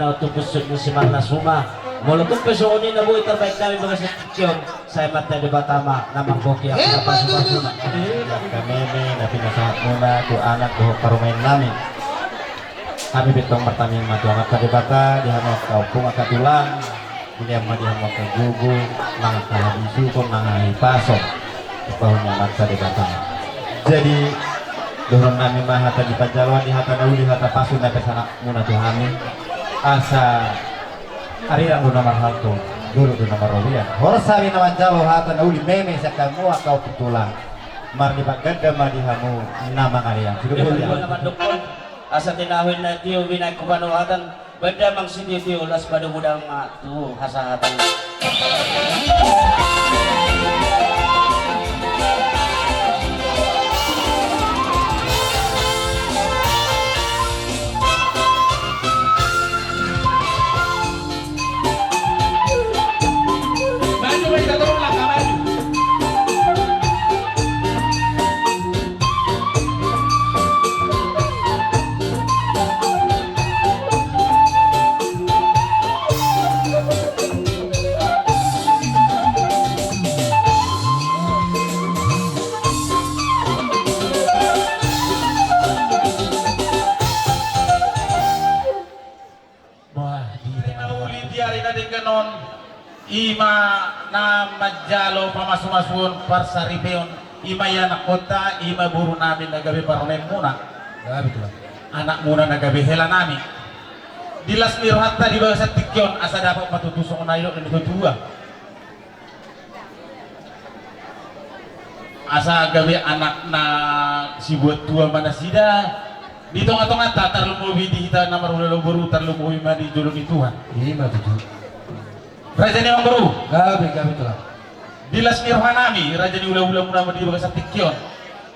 na utupos ni si Magna Suma. Molotong pesooni na buhay terbaik kami mga seksyon sa matay di Batama na mangboki ako na pasuma-suma. Kami na pinasahat muna ko anak ko karumain namin. Kami bitong mataming matuangat ka di bata, dihamok kaupong akatulang, dihamok kagugu, mga kahabisukon, mga hipasok. Ipahunyamat sa di Batama. Jadi dorong nami mah hata di Pajawan di hata dauli hata pasun na kesana muna tuh kami asa hari yang guna mahal tuh dulu tuh nomor robian horsari naman jalo hata dauli meme sakamu kau putulang mar di bagada mah di hamu nama kalian sudah boleh asa tinawin na tiyo binay kubanuhatan benda mang sindi tiyo las pada budang tuh hasahatan. Ima na majalo pamasumasun parsaripeon ima ya nakota ima buru namin na gabi paronen muna gabi tuh anak muna na gabi hela nami dilas mirohatta di bawah sa tikyon asa dapat matutusok na yun ito dua asa gabi anak na si buat tua mana sida dito nga to nga tatar lumuwi di hita na marulalo buru tar lumuwi ma di julong ituhan Ima tujuh. Raja ni Bro. Gabi telah. Dilas nirhanami Raja ni ulah-ulah muna di bagas tikyon.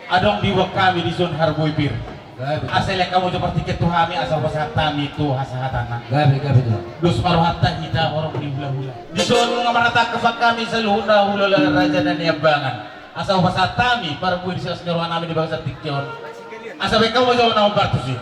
Adong diwak kami di zon Harboy Pir. Gabi. Asal kamu coba tiket tuh kami asal pasatami itu hasahatana. Gabi telah. Dus maruhatan kita orang di ulah-ulah. Di zon ngamarata kebak kami seluhuna ulah Raja dan Niabangan. Asal pasatami para buih di selas nirhanami di bagas tikyon. Asal kamu coba nama partu sih.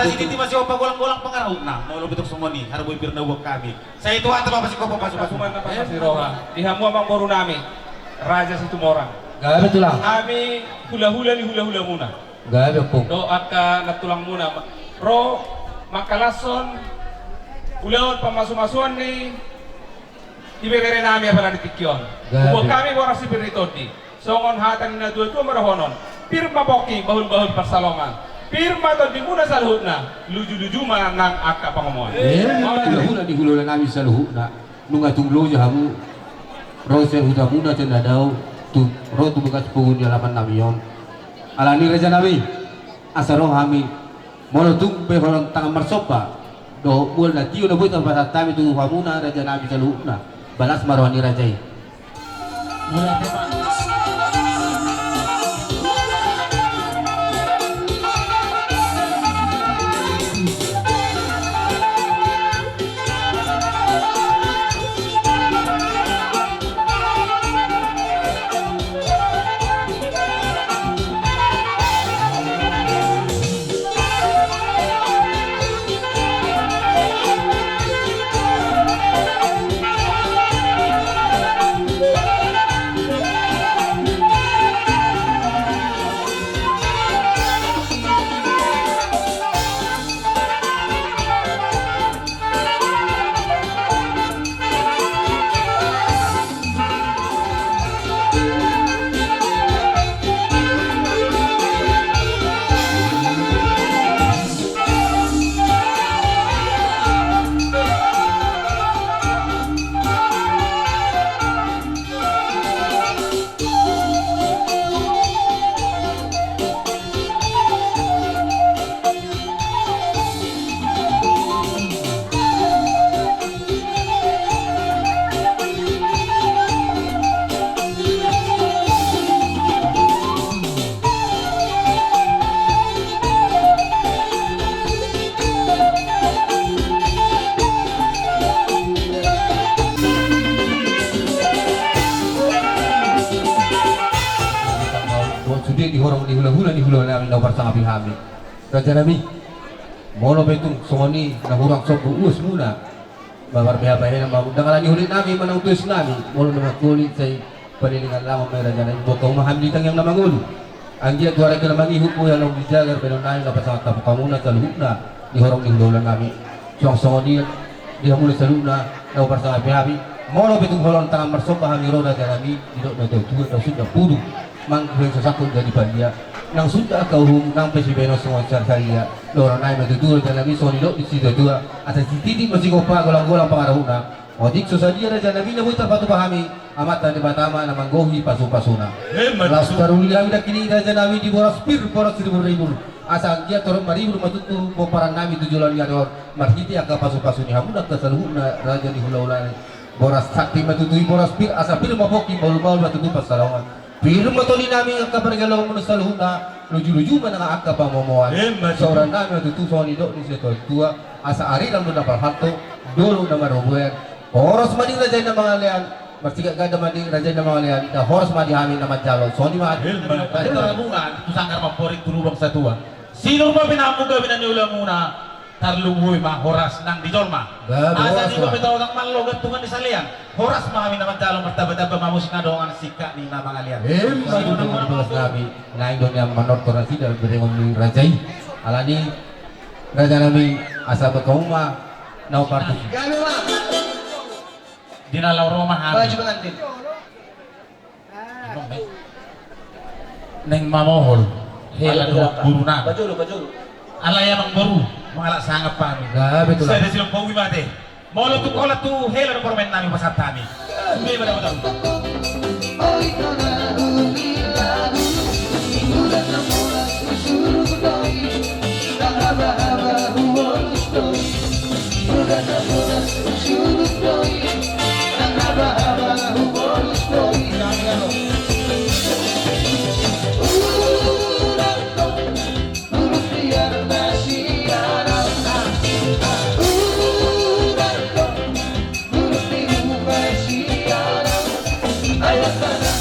Tadi ini masih opa golang-golang pengaruh. Nah, mau lebih semua nih, harus birna buat kami. Saya itu hantar apa sih kau pasuk Pasuman na pasasiroha. Ihamu amang boru nami. Raja situ morang. Gabi tulang. Kami hula-hula ni hula-hula muna. Gabi po. Doa ka natulang muna. Ro makalason ulaon pamasu-masuan ni ibebere nami apa na ditikyon. Gabi. Kubo kami boras si Piritodi. Songon hatan na dua marahonon. Pirma boki bahul-bahul persalongan. Pirma to di muna sa luhut na. Luju-luju manang akka pangomoy. Hula-hula di hula namin sa luho na. Nung atunglo niya hamu. Rosel huda muna siya na daw. Ro tubukas pugun niya laman namin yon. Alani raja namin. Asaro kami. Molo tumpe horong tangan marsopa. Do buwan na tiyo na buwit ang pasat kami tungo muna raja namin sa luho na. Balas marwani raja eh. Mulai tema. Di horong di hula-hula namin na sa kami kami. Raja namin. Molo betong songoni na hurang sok uus muna. Babarbihabahin ang mga dangalan ni huli namin manang tuwis namin. Molo na makulit sa panilingan lamang may raja namin. Bukang mahamlitang yung namangulo. Ang diya duwara ka naman ihuk mo yan ang bijagar pero namin kapasang tapuka muna sa luhuk na di horong di hula namin. Songoni di hamuli sa luhuk na na upar sa kami. Molo betong horong tangan marsok kami ro raja namin. Dito na tuwa na sudah puro. Mang sa sakot dari bandia nang sudah kau nang pesibeno semua saya lorong naik betul dan lagi soni lo di situ dua atas titik masih kopa golang-golang pengaruhna odik susadia raja nabi nabi terpatu pahami amat dan batama na manggohi pasu-pasuna las karuli kami dah kini raja nabi di boras 1,000 asa dia turun maribu matutu mau para nabi tujuan ngador marhiti aga pasu-pasuni hamudak keseluruhna raja di hula-hula boras sakti matutui boras pir asa pir maboki baul-baul matutu pasalongan Pero matuli namin ang kabarigalaw mo sa luhut na luju-luju man ang akka pamomoan. Seorang namin natutuso ni Dok ni Seto Tua asa ari lang doon na parhato dolo na marubuyan. Horos man yung rajay na mga liyan martiga gada man yung rajay na mga liyan na horos man yung na madjalo. So di man. Ito na muna, ito sangkar maporit tulubang sa tuwa. Sino ba pinamuga binaniula muna? Tarlunghoy ma horas nang dijolma. Asa di ba bitaw ng manlogat tungan ni salian. Horas mami naman dalong martaba-taba mamusik na doon ang sika ni na mga lian. Sino naman ang nabi naing doon yung manor ko na sila beringon ni Rajay. Alani Raja namin asa pagkauma na uparto. Gano'n ma? Dinalaw Roma Baju hami. pengantin. Neng mamohol. Hela doon buru na. Baju lu. Alaya mang baru mengalak sangat pami. Gabi tulang. Saya silang pawi mate. Mau tu kola tu hela no permen nami pasat kami. Be pada betul. Ayah sana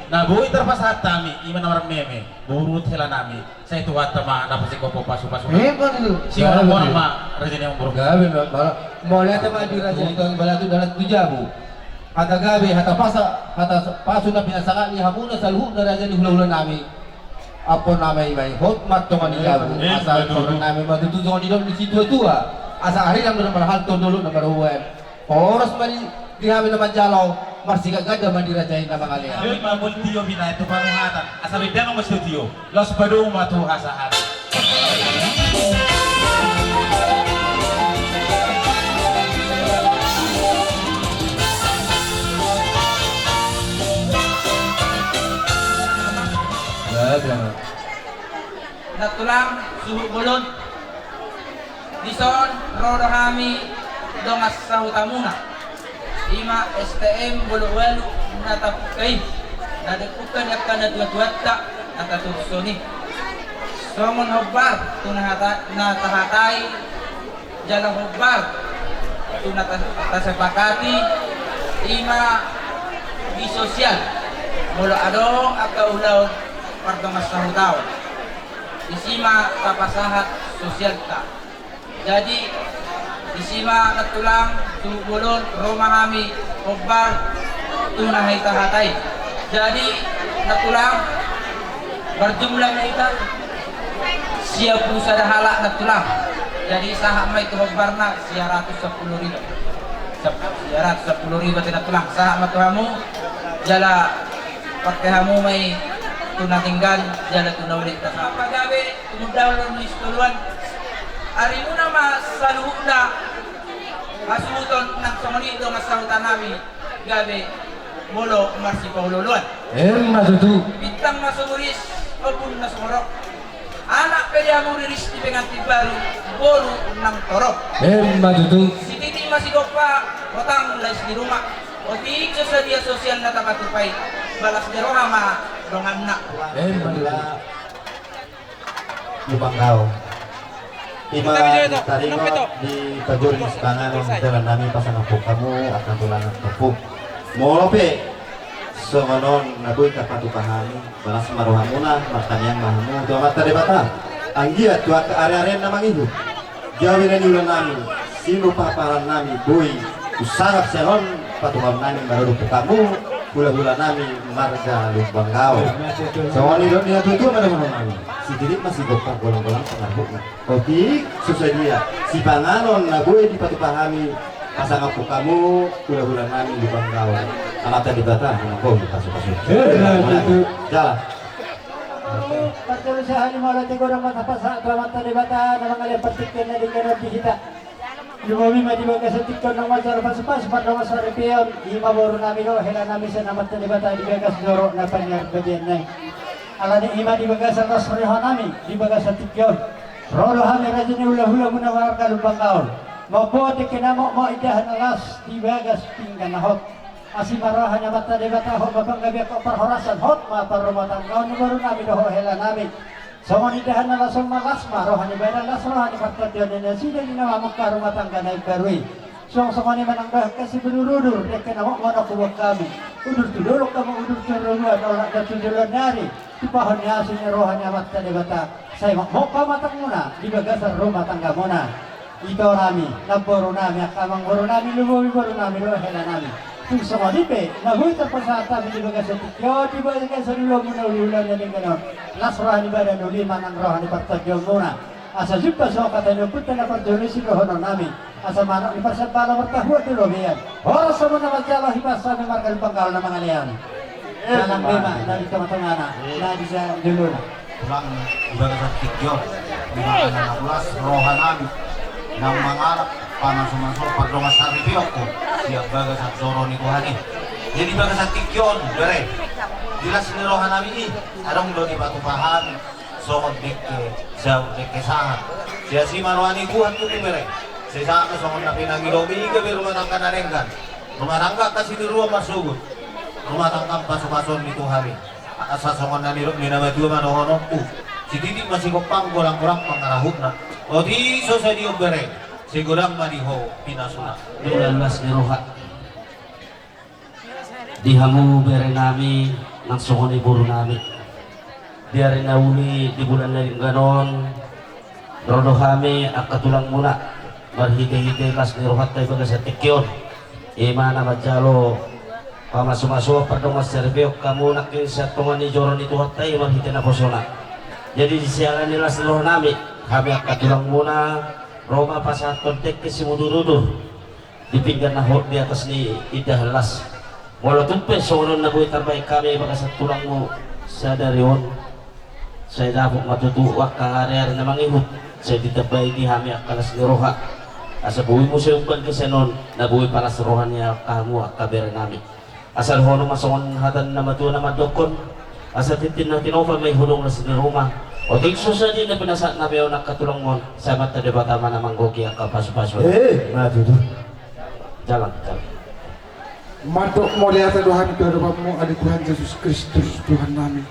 Nah, buhi terpasat kami, iman orang meme, burut hela nami. Saya itu kata mah dapat si kopo pasu-pasu. Hebat itu. Si orang mah rezeki yang buruk. Gabi mau lihat sama di raja itu yang balatu dalam tujabu. Hata gabi hata pasu na pinasaka ni hamuna salhu na raja ni hula-hula nami. Apa namanya ini? Hotmat to manijabu. Asal orang nami matutuzo ni dom di situ tua. Asa hari lang na mahal to dulu na maruwen. Oras mali di kami naman jalaw. masih gagada mandirajain nama kalian. Yun, mabultiyo bina ito panuhatan. Asabi din ang mastudiyo. Los badong matuhasahan. Natulang suhu bulon Dison rodo kami dongas sa hutamuna ima STM bulu-walu natapukay nadapukan yakan na tuwat-tuwatta natatuksoni somon hobbar natahatay jalang hobbar natasapakati ima di sosial mula adong akaulaw pardongas sa hutaw isima kapasahat sosial ta. Jadi isima natulang tubulon Roma kami obbar tunahay tahatay. Jadi natulang berjumlah kita siya po sa dahala natulang. Jadi saha may tuhobbar na siya 110,000. Siya 110,000 tinatulang. Saha matuhamu jala pagkahamu may tunatinggan jala tunawulit ta sa pagabi tumudawlon ni istuluan ari mo na masaluhda masuton ng sumunito nga sahutan namin gabi molo marsi paululuan Masutu. bintang masumuris opun na sumurok anak pwede mo riris di pengantin baru bolu ng torok Masutu. si titi masigok pa otang lais di rumah otik sa dia sosial na tapatupay balas di roha ma dongan na Lubanggaw. Ima taringo di paguri sebangan dalam nami pasangan po kamu akan tulangan po. Molope so manon nagoy kapatukahan balas maruhan muna martanyang mahamu do mata debata. Ang giat tuwa ka are-are na mangihu. Gawin na niyo namin sino paparan nami boy usahap seron patukaw namin marunong po kamu gula-gula namin marga Lubanggaw. So ani do niya tutu mana namin. Si Dilip masih gopang golang-golang pengaruh na. Otik susah dia. Si Panganon na gue dipatupahami pasangan po kamu gula-gula namin Lubanggaw. Anak tadi bata menangkong di pasok-pasok. Jalan. Pagkalusahan ni Mala Tigo ng matapasa kelamat tadi bata na mga lipatikkan na di kanon dihita. Lumami madibaga sa tikon ng masyara pasupas pada masa repion imaboro namin o hela namin sa namat tadi bata di begas doro na panyar bagian na. Ala ni ima di bagas sa tasrihan namin di bagas sa tikyon rolo hami rajin hula-hula muna warga Lubanggaw mabuti kinamo mo idahan alas di bagas pinggan na hot asimarahan na mata di bata ho babang gabi ako parhorasan hot maparumatan kaon baru namin ho hela namin so idahan na lasong malasma rohan ni bayan las rohan ni partadyon na sila ginawa magkarumatan ka na ikarwi so ni mananggah kasi benurudur dek kinamo mo na kuwag kami udur tudulok kamu udur turuluan orang na tuduluan nari di pohon niya rohan niya mata di bata saya mau pamatang muna di bagasan rumah tangga muna ito rami naboro nami akamang boro nami lumuwi boro nami rohela nami kung sa malipe nahuita pa sa tabi di bagasan tikyo di bagasan ulo muna uliulan na din ganon las rohan ni badan uliman ang rohan ni partadyon muna asa jumpa so katanya punta na partadyon si rohono nami asa manok ni pasal pala bertahuat di lobian oras sa muna majalah hipasa ni marga Lubanggaw na mga liyan dalam bema dari teman-teman na di sa dulu na Tulang ibagat tikyo. Mga anak rohanan ng mga anak panasumaso pagdongas sa review ko siya bagas at zoro ni Tuhani. Jadi bagas at tikyon bere. Dilas ni rohan namin adong do di patupahan sokot dekke jauh dekke sangat. Siya si manuani Tuhan ko bere. Saya sa sokot na pinangilobi gabi rumah tangga narenggan. Rumah tangga kasi di ruang masugot. Rumah tangga pasu-pasun ni Tuhani. Asa sokot na nilok ni nama dua manohono. Si Titik masih kopang kurang-kurang pangarahut na. O di so sa diyo bere. Sigurang maniho pinasuna. Dalas ni Rohat. Dihamu bere nami ng sukon ni buro nami. Diari na uli di bulan na rin ganon. Rodo kami at katulang muna. Marhite-hite las ni Rohat tayo baga sa tikyon. Ima na madyalo pamasumaso pardongas serbeok kamu nakin sa tungan ni Joron ni Tuhat tayo marhite na posona. Jadi disialan nila sa roh nami. Kami at katulang muna. Roma pa sa kontek ke si mudurudur. Dipinggan na hot di atas ni Ida Halas. Walau tumpe soalnya na buhay terbaik kami baka sa tulang mo sa darion. Saya dapat matutuwa kang ari-ari na mangihot. Saya ditabay di hami akalas ni Roha. Asa buhay mo siya upan kasi noon, nabuhay para sa Roha niya kamu akabere namin. Asal hono masongon hatan na matuwa na madokon. Asa titin na tinofa may hulong na sa Roma. O tigso sa din na pinasa na bayaw nakatulong mo. Sa mata de batama na manggogi akapaso-paso. Matutu. Jalan. Madok mulia Tuhan itu hadapanmu ada Tuhan Yesus Kristus Tuhan kami.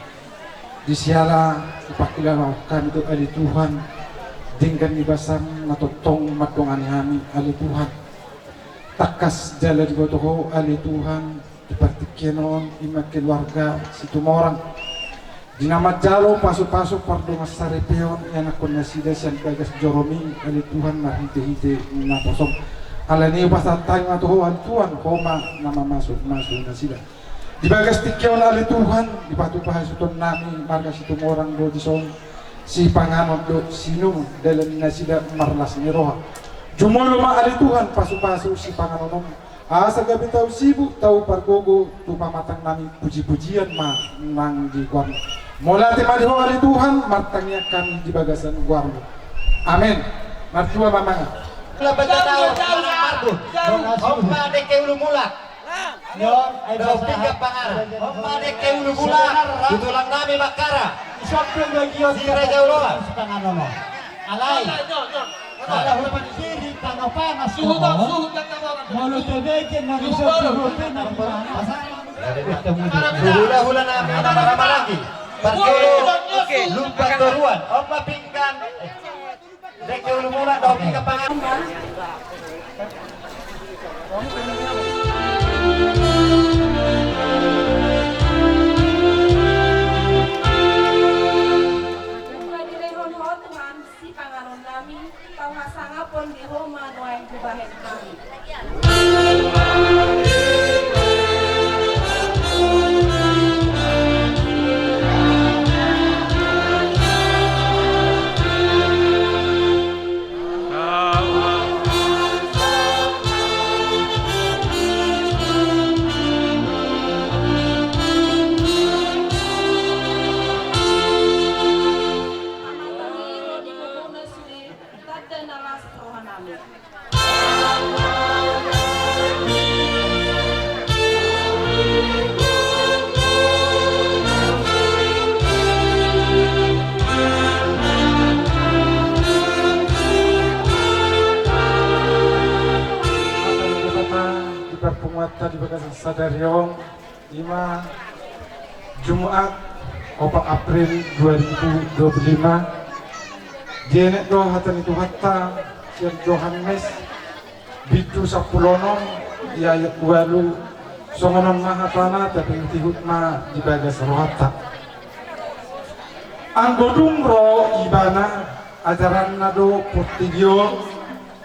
Disiala ipakilaw kami itu ada Tuhan. Dengan ibasam natotong madong kami ada Tuhan. Takas jalan di botoho ada Tuhan. Dipartikienon ima keluarga situ orang. Dinama jalo pasuk-pasuk pardo masarepeon yang akon nasida sian gagas joromi ada Tuhan mahite-hite na posong. Ala ni pasatay nga tuhuan Tuhan koma nama masuk na sila. Di bagas tikyaw na ali Tuhan, di patupahay suton namin marga si tumorang do di son si panganon do sinum dalam na sila marlas ni Roha. Jumulo ma ali Tuhan pasu-pasu si panganon asa gabi tau sibuk tau pargogo tupamatang namin puji-pujian ma nang di kwan. Mula ti madiho ali Tuhan martangnya kami di bagasan guardo. Amin. Martua mamanga. Homma de ke ulu mulak. Yon ay basa pangar. Homma de ke ulu mulak. Tutulang nami makara. Isopeng bagiyo si Raja Uloa. Panganono. Alay. Ala hulapan siri tanopanas. Mulu tebeke na isopeng na hula-hula namin nama lagi. Parke lupa toruan. Homma pingkan. Dek ulu mula dopi ka pangan. Tuhan si panganon nami tau hasangapon di Roma noeng kubahen kami. Tadi bekas sadariong 5 Jumat 4 April 2025 Jenek do hatan itu hatta siang Johannes bitu sapulonom ya walu songonon mahatana tapi tihut ma di bagas rohata anggodung ro ibana ajaran nado portigio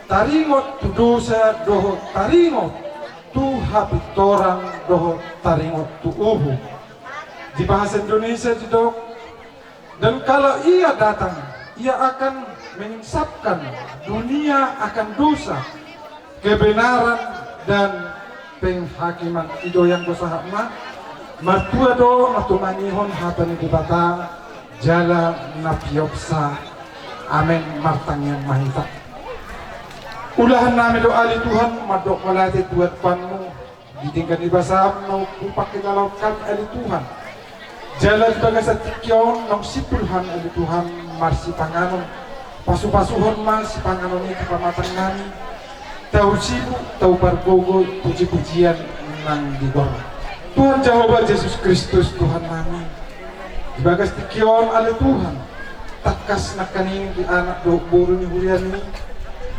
taringot tudosa doho taringot tu hapitorang doho taringot tu uhu di bahasa Indonesia didok. Dan kalau ia datang ia akan menyingsapkan dunia akan dosa kebenaran dan penghakiman ido yang dosa hakma matua do matumangihon hatan di batang jala napiopsa amin martang yang mahita. Ulahan namin doa di Tuhan, madok malati tuat panmu, ditingkat ibasam, no kupak kinalaukan ali Tuhan. Jalan baga sa tikyon, nong sipulhan ali Tuhan, marsi panganon, pasu-pasuhon mas, si panganon itu pamatang namin, tau sibuk, tau bargogo, puji-pujian nang digor. Tuhan Jehovah Yesus Kristus Tuhan namin, di bagas tikyon ali Tuhan, takas na kanin di anak do buru ni hulian ini,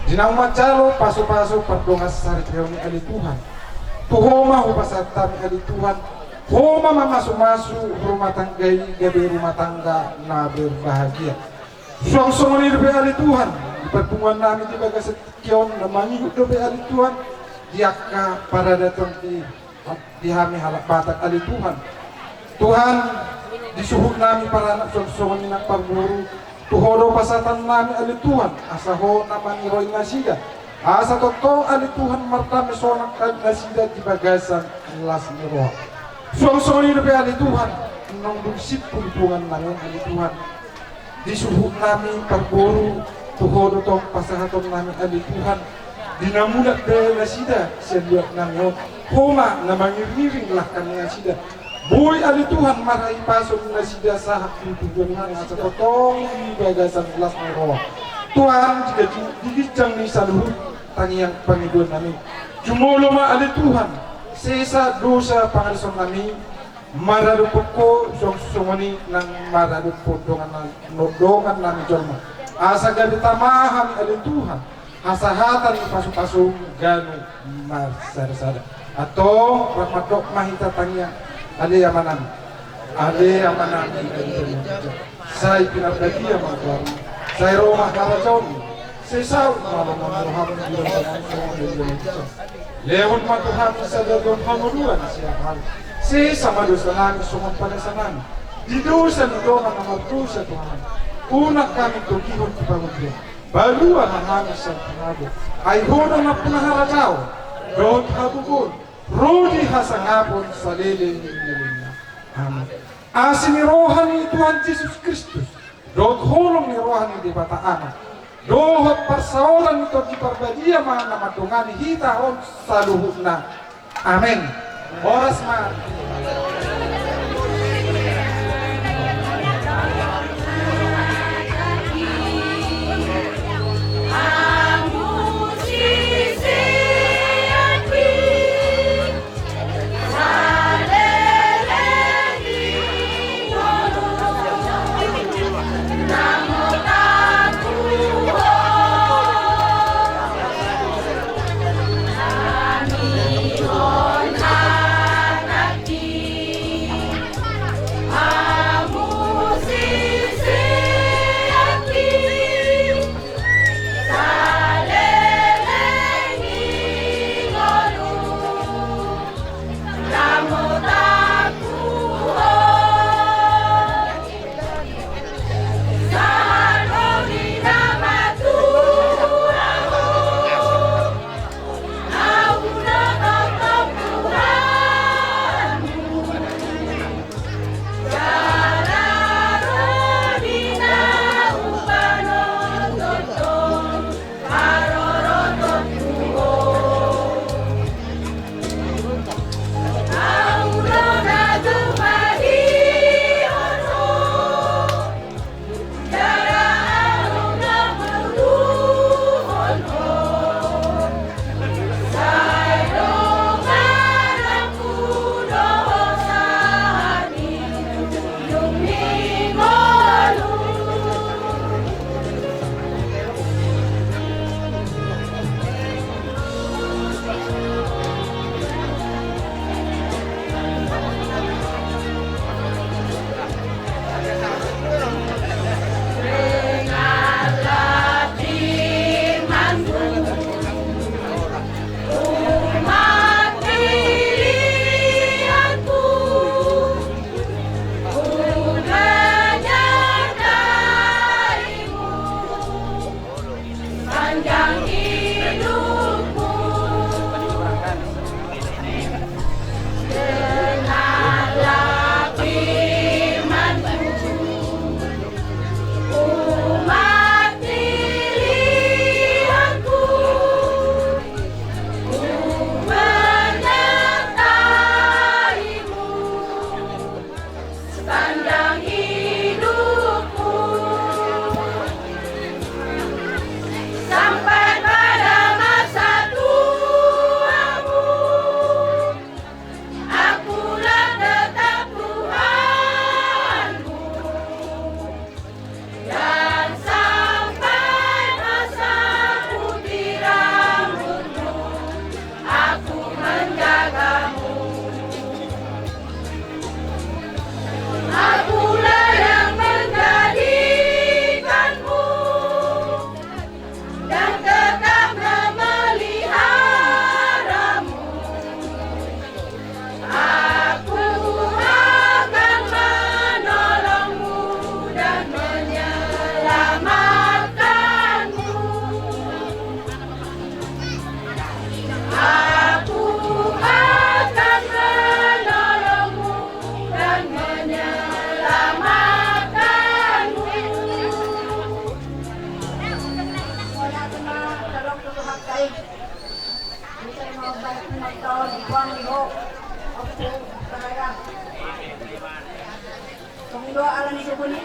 Jinang macalo paso-paso pardongas sari ni ali Tuhan. Tuhoma hupasatami ali Tuhan. Homa mamasu-masu rumah tangga ini gabe rumah tangga na berbahagia. Suang-suang ni dobe ali Tuhan. Di pertemuan nami di bagas kion na mangikut dobe ali Tuhan. Diaka para datang di hami halak batak ali Tuhan. Tuhan disuhuk nami para anak suang-suang ni nak parburu. Tuhodo pasatan nami ali Tuhan asaho naman roy nasida Asa totoo ali Tuhan martami sonak kan nasida di bagasan las niro. Suang-suang ini ali Tuhan nang dusit puntungan namin ali Tuhan. Disuhuk namin pagboro tuhodo tong pasahaton namin ali Tuhan. Dinamulat dahil nasida siya namin. Homa na mangiring lah kami nasida. Boy ali Tuhan maray pasok nasida sa tutugan sa totoo di bagasan las niro. Tuhan jika digijang ni saluhut tangiang Panginoon namin. Jumulo ali Tuhan sesa dosa pangalison namin mararupot ko sungoni ng mararupot dongan namin jolma. Asa gabi tamahan ali Tuhan hasahatan ni pasu-pasu gano marsara-sara. Atong rahmatok mahita tangiang ali amanan. Ali amanan say pinagdagiya mga tuwan. Saya rumah kalacon, saya saw malam mamuhaman bilang dengan lewat matuhan sa dagon panguluan siya hal. Saya sama dosa namin sumang panasanan. Di dosa nito ang namagdusa Tuhan. Una kami tukihon sa panguluan. Baluan ang namin sa pangado. Ay hunang na punaharataw. Doon habugon. Rodi hasangapon sa liling niya. Amen. Asinirohan ni Tuhan Jesus Kristus. Doot hulong ni rohani di bataan. Dohot persawalan ito di perbadia mga namadungani hita on sa luhut na. Amen. Oras ma. Amin.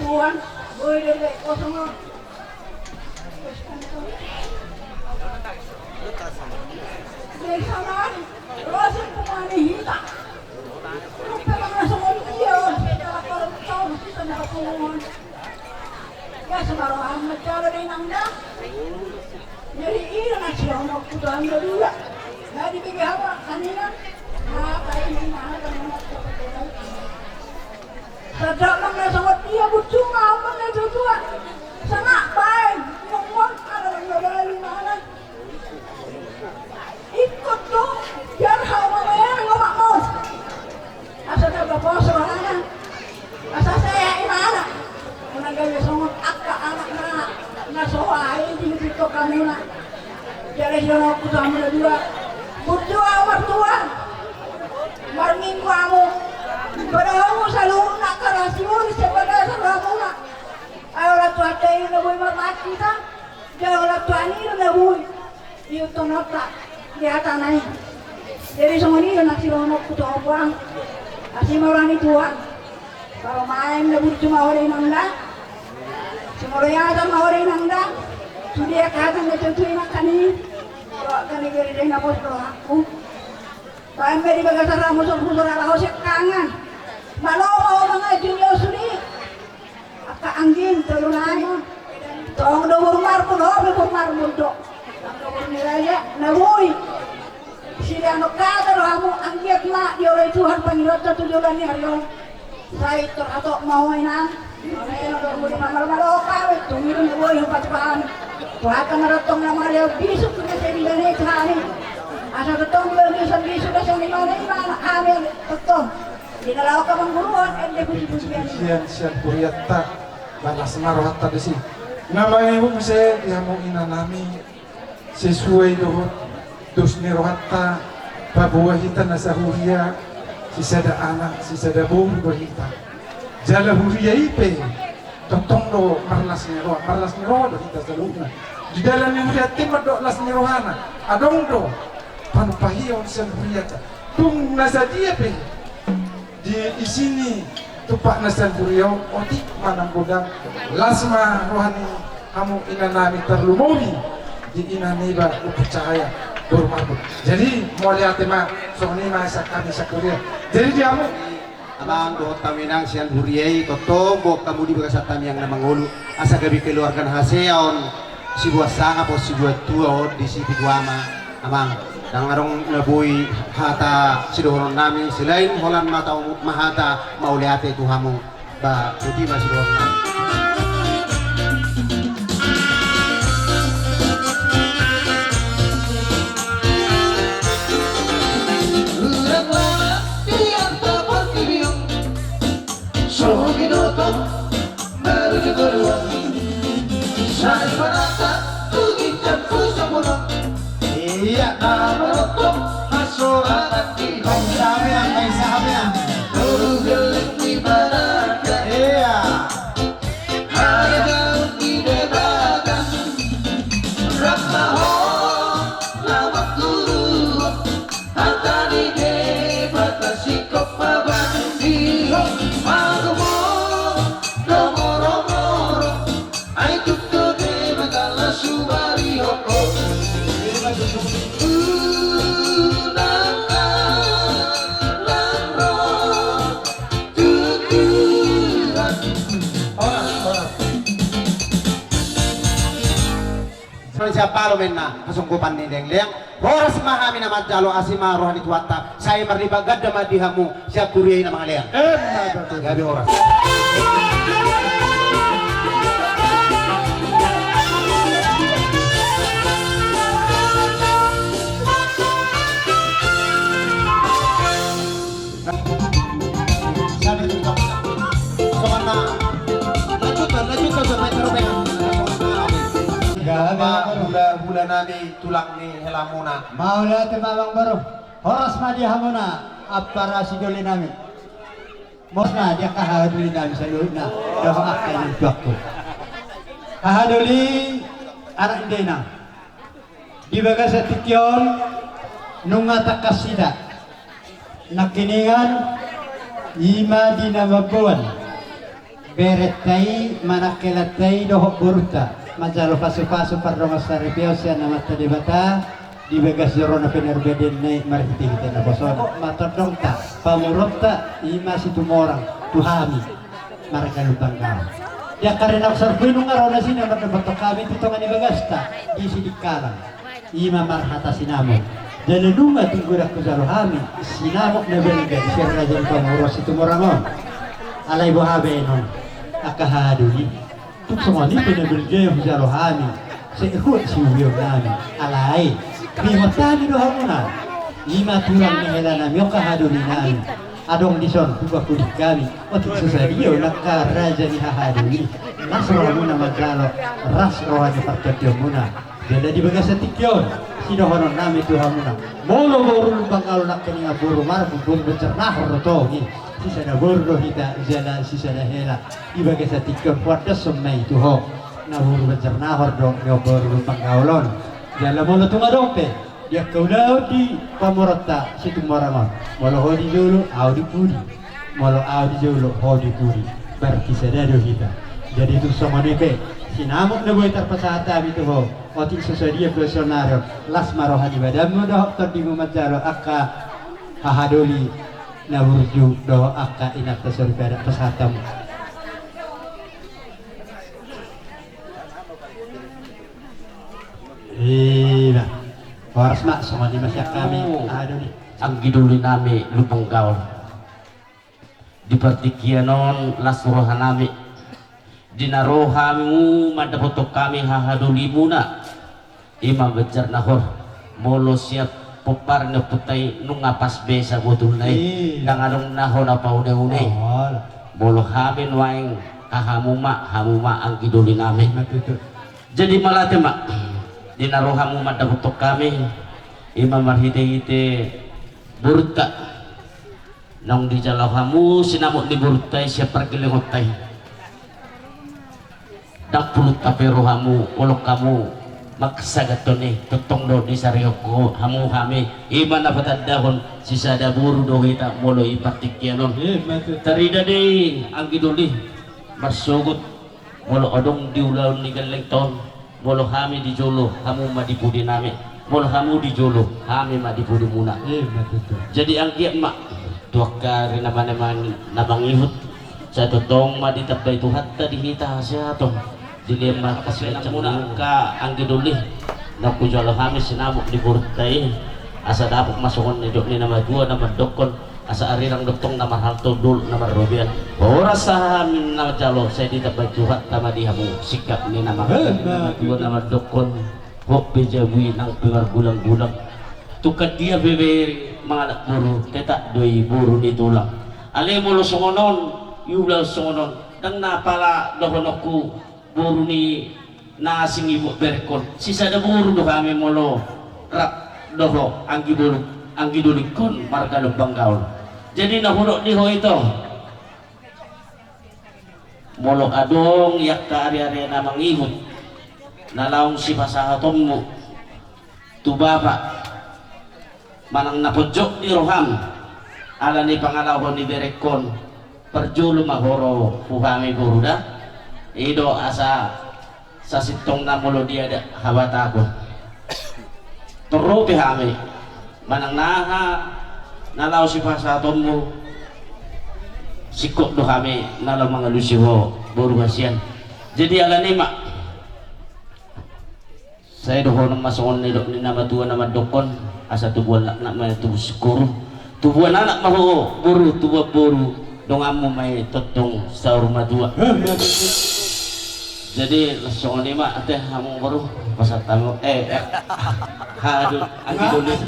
Tuhan, boleh deh kosong. Dari sana, rasin pemani hitam. Kalau semua dia, kalau tahu kita nak puluhan. Ya sebaru amat cara di nangda. Jadi ini nasi orang kuda anda dulu. Jadi bagi apa? Kanina, apa ini mana kamu? Sedang mana sama dia bercuma apa nih tuan? Sangat baik, ngomong ada yang dari mana? Ikut dong, biar hawa merah ngomong mau. Asal ada bos mana? Asal saya mana? Menanggapi semua akak anak-anak nasoai di situ kami nak. Jadi jangan aku sama dua. Berdoa mertua, marming kamu. Padahal selalu nak kerasiun sebagai selalu nak. Ayolah tua teh nak boleh mati kan? Janganlah tua ni nak boleh. Itu tu nota di atas ni. Jadi semua ni nak siapa nak kutu apa? Asyik orang ni tuan. Kalau main nak cuma orang nangda. Semua yang ada orang nangda. Sudah kata nak cuci makan ni. Kali kali dia nak bos aku. Bahan beri bagasar musuh-musuh ala hosek kangen. Malu mau mengaju dia suri. Apa angin terulai. Tong dobur marbun dobur marbun do. Dobur nilai nabui. Sila no kadar kamu anggiat mak dia oleh Tuhan panggil tujuan ni hari. Saya teratok mau mainan. Orang dobur malu kawet tumirin boleh pacaran. Tuhan ngerotong nama dia bisuk kita sendiri ni hari. Asal ketong bisu dah sendiri mana ambil ketong. Di dalam kamar guruan ada puji-pujian. Sian kuriatta balas naruh hatta di sini. Nama ibu saya dia mau inanami sesuai dengan dus nirohatta babuah kita nasahuria sisada anak sisada bung berhita. Jala huria ipe totong do marlas niroh do kita saluna. Di dalam yang dia timah do las nirohana adong do panupahiyon sa huriyata. Kung nasa dia pe di isini tupak nasa huriyaw otik mananggodang lasma rohani kamu inanami terlumumi di inaniba upercaya bermabuk. Jadi mau lihat tema soalnya masa kami sakuria. Jadi dia mau Abang doh taminang sian huriyai koto bok kamu di bagasatan yang namang ulu asa gabi keluarkan haseon si buah sanga po si buah tua di si piguama abang dan arong nabuy hata sidoron namin selain holan mata mahata mauliate tuhamu ba putih masih doron namin. Iya, menutup hasolat di sahabat yang baik sahabat. Dulu geleng di baraka. Iya. Harga di debaga. Ramaho lama guru. Harga di debaga sikop mabandi. Magumo nomoro-moro. Ay tukto de magala subari hoko. Siapa lo menna kasungkupan ni deng liang horas mahami na majalo asima rohani tuwata saya marliba gadda madihamu siap kuriay na mga liang gabi horas sabi itu sokan na lanjut sampai terubengan bulan nami tulang ni helamuna Mau lihat temabang baru. Horas madi hamuna apa rasidoli nami. Mosna dia kahaduli nami saluna. Dah akan waktu. Kahaduli anak indena. Di bagas tikyon nunga takasida. Nakiningan ima di namabuan. beretai manakelatai dohok burta majalo pasu-pasu pardonga saripio sia nama tadi bata di begas jorona penerbeden naik marhiti kita na bosono matodong ta pamurot ta ima situ morang tuhami mereka lubang kau ya karena sarpui nungarona sini mereka batok kami tutongan di begas ta di sidikalang ima marhata sinamon dan nunga tunggurak kuzalo hami sinamok na belga di sirrajan pamuros itu morangon alay buhabe non akahaduli tuk semua ni penabelga yang kuzalo hami seikut si uyong nami alay bimotani do hamuna ima tulang nihela nami akahaduli nami adong dison tuba kudik kami otik susadiyo nakaraja ni hahaduli nasroh muna magalo ras rohani partatyo muna jadi di bagas tikyon sino honon nami Tuhan muna molo borul bangalo nak keninga buru mar buru bencernah rotogi sisa na buru hita jala sisa na hela di bagas tikyon kuat somai Tuhan na buru bencernah dong yo buru bangalon jala molo tumadompe dia kaulau di pamorota situ morangon molo hodi dulu audi pudi molo audi dulu hodi pudi berarti sadado kita jadi itu sama nepe sinamuk na buhay tarpasata itu ho otik sesuai personario las marohani badamu doh tadi mumajaro akka hahadoli na burju doh akka inat tasori pada pesatam iya waras mak sama di masya kami adoli ang giduli nami lubang gaul di partikianon las roha nami dinarohamu madapotok kami hahaduli muna ima bejar nahor molo siap popar na putay nung apas besa butulay nanganong nahon na paune-une molo hamin waing kahamuma ang giduli namin jadi malate mak dinarohamu madapotok kami ima marhite-hite burta nang di jalahamu sinamot di burtay siap pergilingotay dapulut tapi rohamu olok kamu maksagatone ni tutong do di sariyoko hamu hami iman na patadahon sisa daburu do kita molo ipatikyanon tarida di ang giduli marsugot molo odong diulaw ni galengton molo hami di jolo hamu madipudi nami molo hamu di jolo hami madipudi muna jadi ang kiyak mak tuwak rin naman nabangihut sa tutong maditabay tuhat ta dihita siya tong dilema kasi muna ka ang giduli na kujalo kami sinamok di burtay asa dapok masukon ni dok ni nama dua nama dokon asa arirang doktong nama halto dul nama robian oras sa amin nama jalo saya ditabay tuhat tama dihamu sikap ni nama dua nama dokon hok bejawi nang pingar gulang-gulang tukad dia bebe mga anak buru tetak doi buru di tulang alay mo songonon yublaw songonon dang napala dohonokku buru ni nasing ibu berkon sisa da buru do kami molo rak doho ang gidulikon marga lubang gaul jadi nahulok di ho ito molo adong yak ka ari-ari na mangihot nalaong si pasahatom mo tubaba manang napodjok di roham ala ni pangalawon ni berekon perjulo mahoro puhami buru da ido asa sa sitong na mulo dia da habata ko turupi hami manang naha nalaw si pasaton mo sikot do kami nalaw mga lusiho buru hasian jadi ala nima saya doho nang masukon ni nama tua nama dokon asa tubuan nak may tubuh siguro tubuan anak maho buru tubuh buru dong amu may totong sa rumah tua jadi langsung ni mak teh hamu baru pasal tamu haduh ang gidulis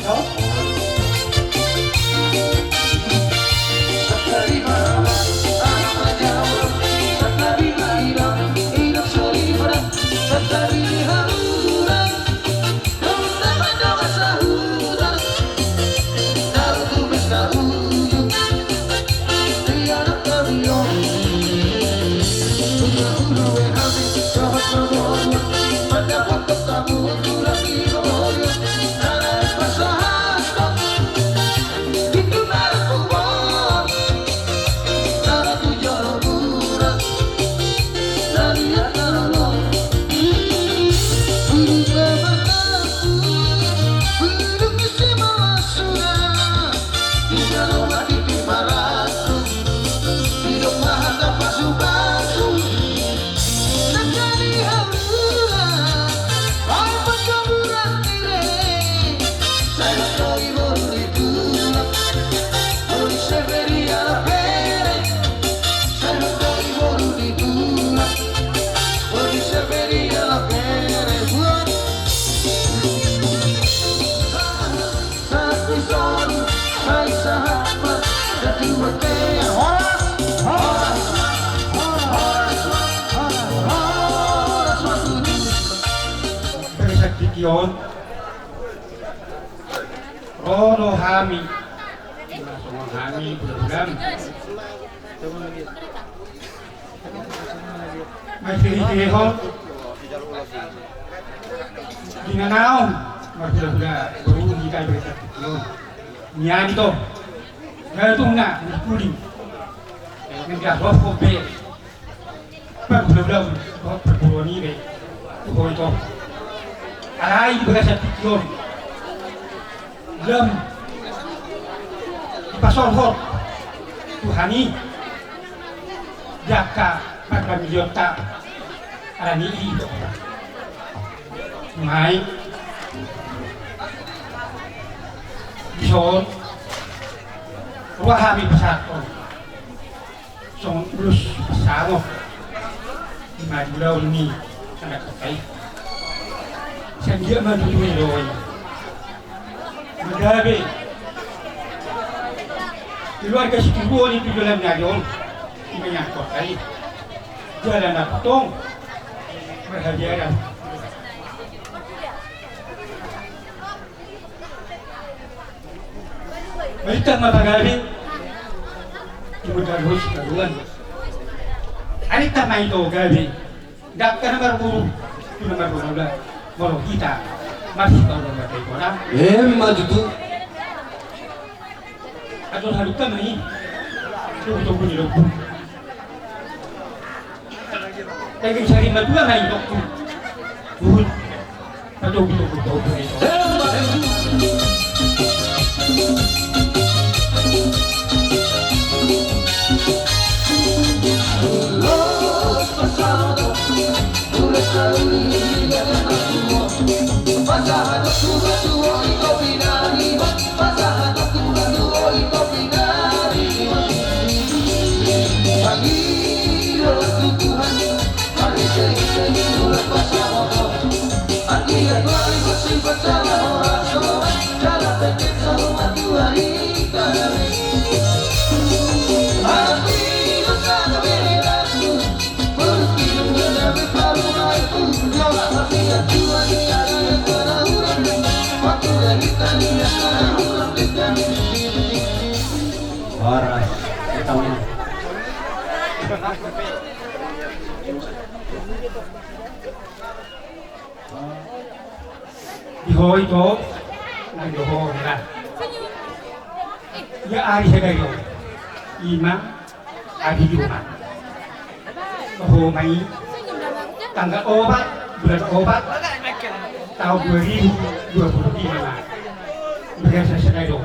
Tikyon, Rono Hami, Masong Hami, Bulan, Masihihon, Ginanaw, Marpula-pula, Baru Hikay Berita Tikyon, Niyan ito, Ngatong na, Nikuling, Nagkahop ko be, Pagpula-pula, Pagpula-pula ni be, Tuho ito, Aray baga sa Tikyon, Lam, Ipasolhot, Tuhani, Jaka, Pagpamilyon-ta, Arani ito, May, Bison, Ruahami Pasakon, Song Ulus Pasano, Imagulaw ni anak katay. Sandiya man tutuloy. Magabi. Keluarga si Tubuan itu dalam nyayon. Imayang katay. Jalan na patong. Berhadiaran. Balikan mapagabi. Kemudian harus keluar. Anik tamay ito gabi. Dak ka na maruburo. Ito na maruburo na. Walau kita masih tahu dengan baik orang. maju tu. Atau halukan ni. Itu pun di luar. Tapi cari madura lain dokter. Bukan. Atau betul itu. Oras, ikaw na. Iho ito, nag-iho nila. Yaari sa gayo, ima, adiyuma. Mahumay, tangga obat, bulan obat, tahun 2025 na. Berasa sa gayo.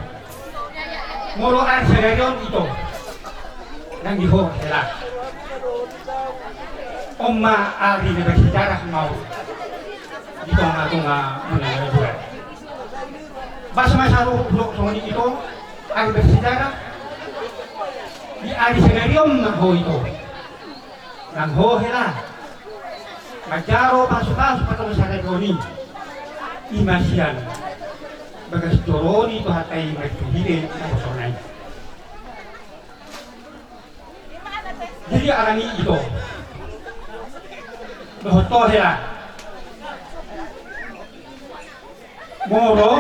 Moroan sa gayo ito, nag-iho nila. Oma ari na bersejarah mau. Ito ang atong mananagulat. Basta masaro bulok sa ito, ang bersejarah, di ari sa gayon ng ho ito. Nang ho hila. Magjaro pasok-pasok patong sa gayon. Imasyan. Bagas doroni ito hatay magpihilin na kusonay. Jadi arani ito. Nohoto hila. Moro,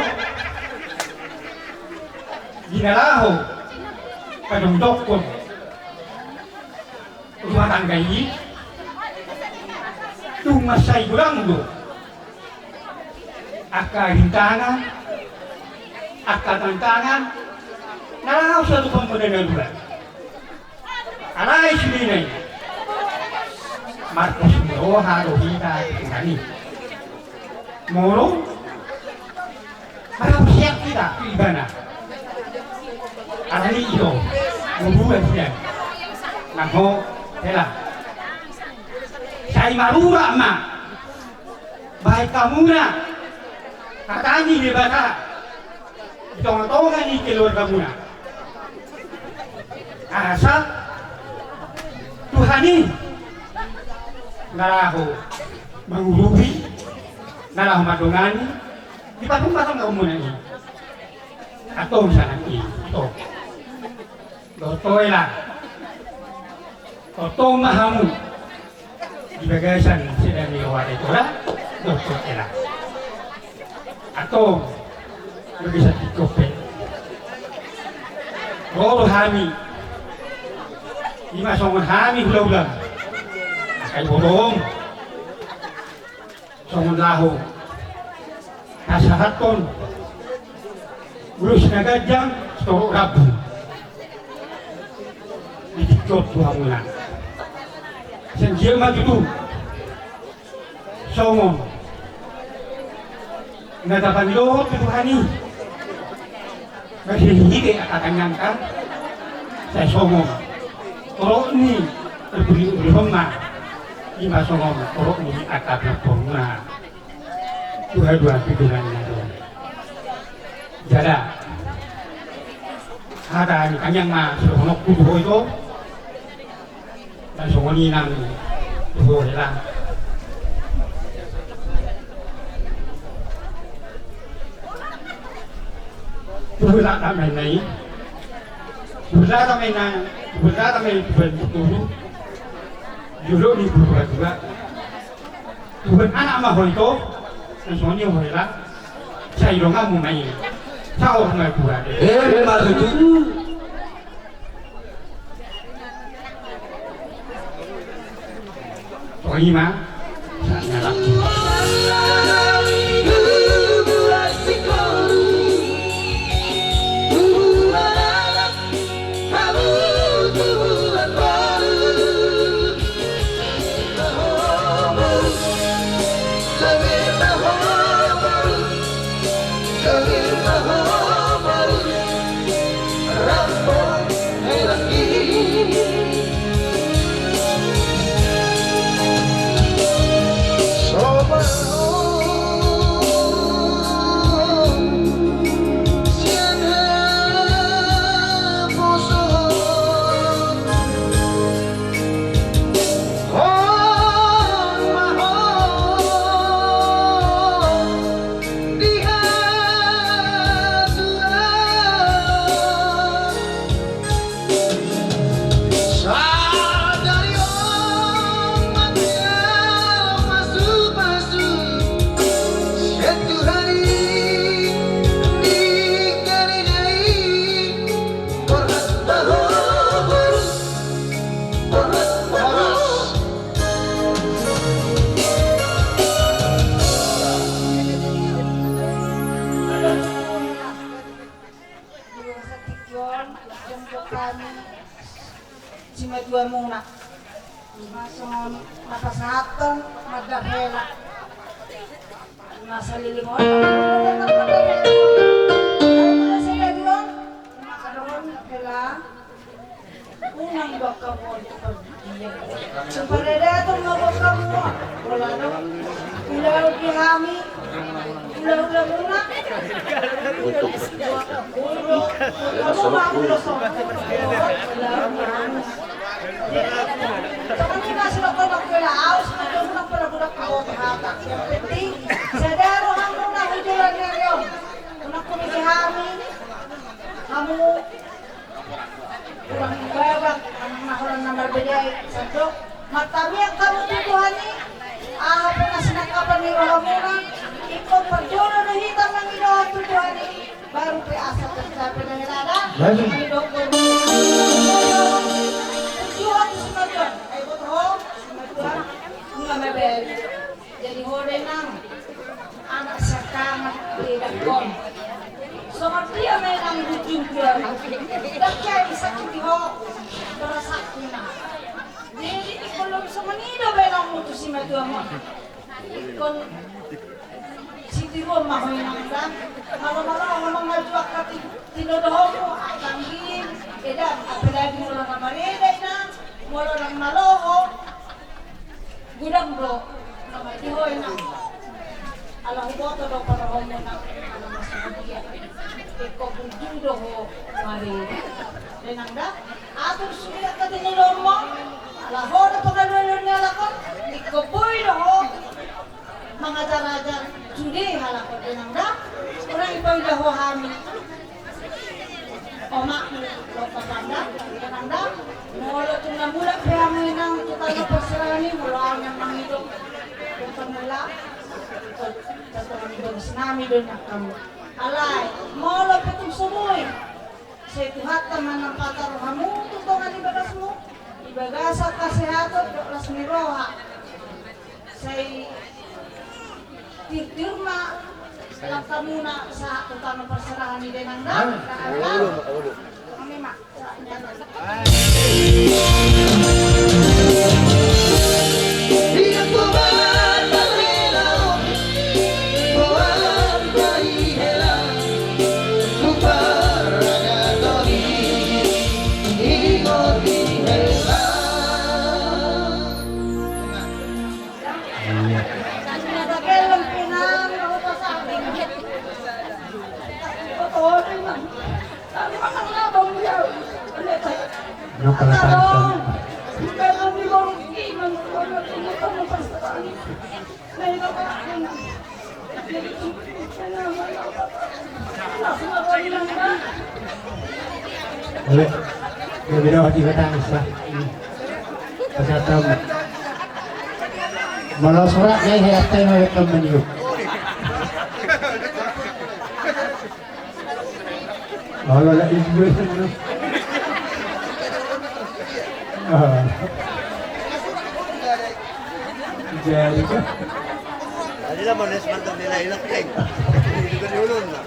ginalaho, kadungdok ko, rumah tangga ini, tumasay gulanggo, akarintangan, akatantangan, nalahaw sa lupang mananalulan. Alay sininay, Marcos Moroha, Rohita, Tingani. Moro, para siap kita iba na. Arani ito, mubuhan siya. Nangho, hela. Sa'y marura ma. Bahay ka muna. Katani ni bata. Ito ang tongan ni keluar ka muna. Asa, Tuhani. Naraho, mangulubi. Naraho madungani. Di ba kung batang muna ni? Atong sana ni ito. Totoy lang. Totong mahamu. Di bagasan sila ni Wari Tora. Doktor ela. atau bisa dikopi. Roro hami, lima songon hami hula-hula, kayak borong, songon lahu, kasahaton, urus nagajang, storok rabu, didikot Tuhan muna. Senjil maju songon, nadapan lo Tuhani. Kasi hindi akakanyang ka sa songong. Oro ni berbuli-bulihong na lima songong. Oro ni akakapong na dua-dua pikiran na doon. Jada ada ni kanyang na songong kuduho ito dan songong ni nang tuho nila. Wala kami na yun. Wala kami berturu. Juro ni berbuat juga. Tuhan anak mahal itu, dan soalnya wala. Saya orang mau main. Saya orang mau buat. Memang itu. Soalnya mah, saya lagi. Dua muna masong mapasatan madahela nasa lilingon sila doon makakaroon kala unang baka mo so para datong mabaka mo wala na ilaw kihami ilaw na muna kamu makulo sa so kanina sila ko magkulaos na doon ng palagunak ko hatak yung penting sa daro hanggang nahudulan niya yun unang kumikihami kamu kurang babag ang nakulang na marbigay sa dok matami ang kamututuhan ni ahapon na sinakapan ni Rohamunan ikaw pagdulo na hitang ng inoon tutuhan ni baru piasa tercapai dengan nilada ini dokter tujuan semacam ayo betul semacam nggak mebel jadi horenang anak sekangat tidak kon sama dia menang ujung dia tak jadi sakit ho terasa kena jadi kalau sama ni dah menang mutus semacam kon Siti mo mahoy nang dan malam-malam ngomong ngajak kati tinodoho mo tanggin edan apalagi mo lang kamareda na mo lang maloho gudang bro na tihoy na alam ko to do para mo na masugya ko bundudo ho mari denang da atur suya ka tinodoho mo ala ho na pagdalo niya lakon ikoboy do ho mga darajan Judi halako dinang da orang ibaw daho hami omak lo patanda dinang da molo tunga mula kami nang tutalo pasrani mula ang mangidok yung pamula tatawang ibang mas nami doon na kamu. Alay, molo petong sumoy. Sa ituhat naman ng patarohamu, tutungan ibagas mo. Ibagasa kasehatan, doklas ni Roha. Sa tirtirma, kata muna sa tutang perserahan ni Denang Dan. Kami mak. Ano kalatasan? Boleh. Lebih rawat di batang sah. Pasatam. Malah surat ni hayat tayo mereka meniup. Malah lah ibu. Jadi kan? Tadi lah manis mantap nilai ilak keng. Ini juga diulun lah.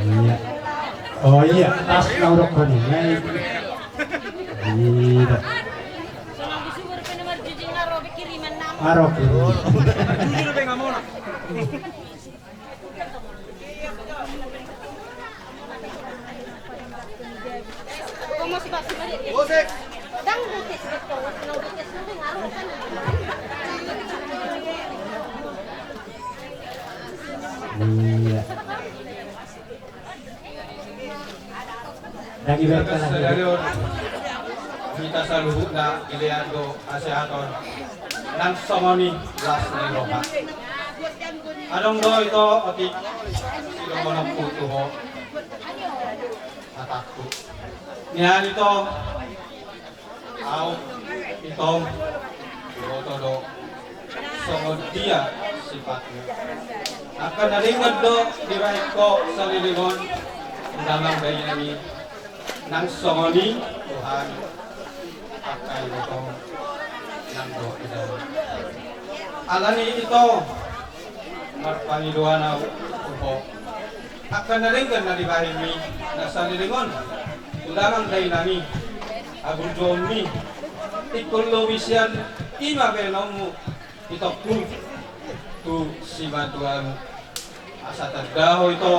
Iya. Oh iya, tas naurok ko ni. Iya. Araw kiriman. Bosek. Iya. Nag-iberta na. Kita saluhut na iliado asehaton nang somoni las ni roha. Anong do ito oti silo mo ng puto ho atakto. Niyan ito itong boto do songod dia sifatnya. Akan naringad do direct ko sa lilingon damang bayi nami nang songoni Tuhan akan ito nang do ito. Alani ito marpangiluan na upo. Akan naringad na dibahin mi na sa lilingon damang bayi nami aburjom mi ikullo wisyan ima benomu ito tu si batuan asa tagdaho ito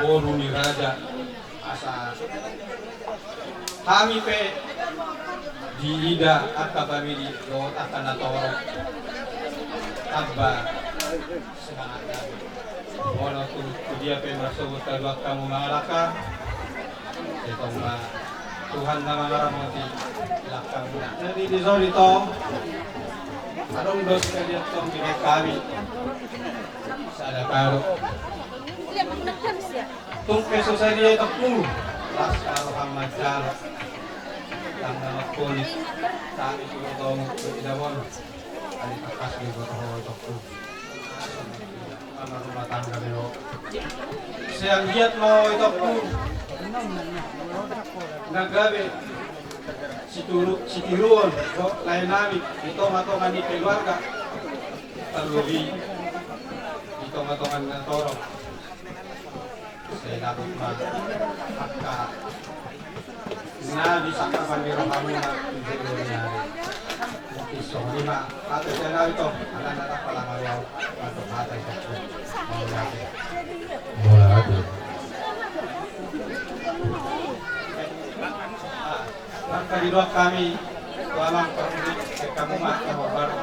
boru ni raja asa kami pe di ida at kapamili doon at kanatoro abba semangat kami wala tu dia pe masubut kaluak kamu mangalaka ito ma Tuhan na mangaramoti lakang muna jadi di zone ito anong dos kalian itong binay kami sa Dakaro itong peso sa niya ito po las karo kang magkaro ang magkulit sa amin siguro itong pinawon alitakas dito ito po marumatang kami ho siyang hiyat mo ito po nagabi si Tiruon lain namin ito matongan ni keluarga terlebih ito matongan ng toro saya dapat maka na bisa ka maniro kami na siguro niya iso lima ato siya na ito alam na pala mariaw ato patay sa ko Bola aja. Maka di doa kami tuamang pergi ke kamu mak baru